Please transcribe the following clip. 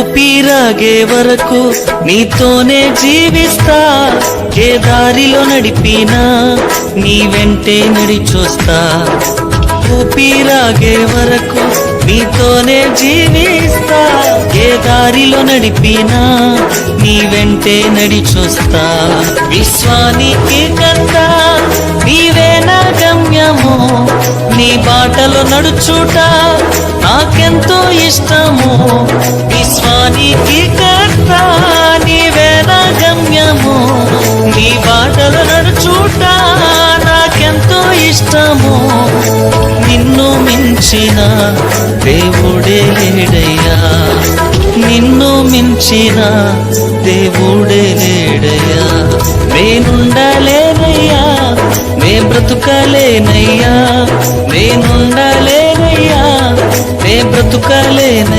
ఊపిరాగే వరకు నీతోనే జీవిస్తా, ఏ దారిలో నడిపినా నీ వెంటే నడిచొస్తా. ఊపిరాగే వరకు నీతోనే జీవిస్తా, ఏ దారిలో నడిపినా నీ వెంటే నడిచొస్తా. విశ్వానికి కంటా నీవే నా గమ్యము, నీ బాటలో నడుచుట నాకెంతో ఇష్టము. విశ్వానికి కంటా నీవే నా గమ్యము, నీ బాటలో నడుచుట నాకెంతో ఇష్టము. నిన్ను మించిన దేవుడే లేడయ్యా, నిన్ను మించిన దేవుడే లేడయ్యా. నేనుండలేనయ్యా, నే బ్రతుకలేనయ్యా, నేనుండలేనయ్యా, నే బ్రతుకలేనయ్యా.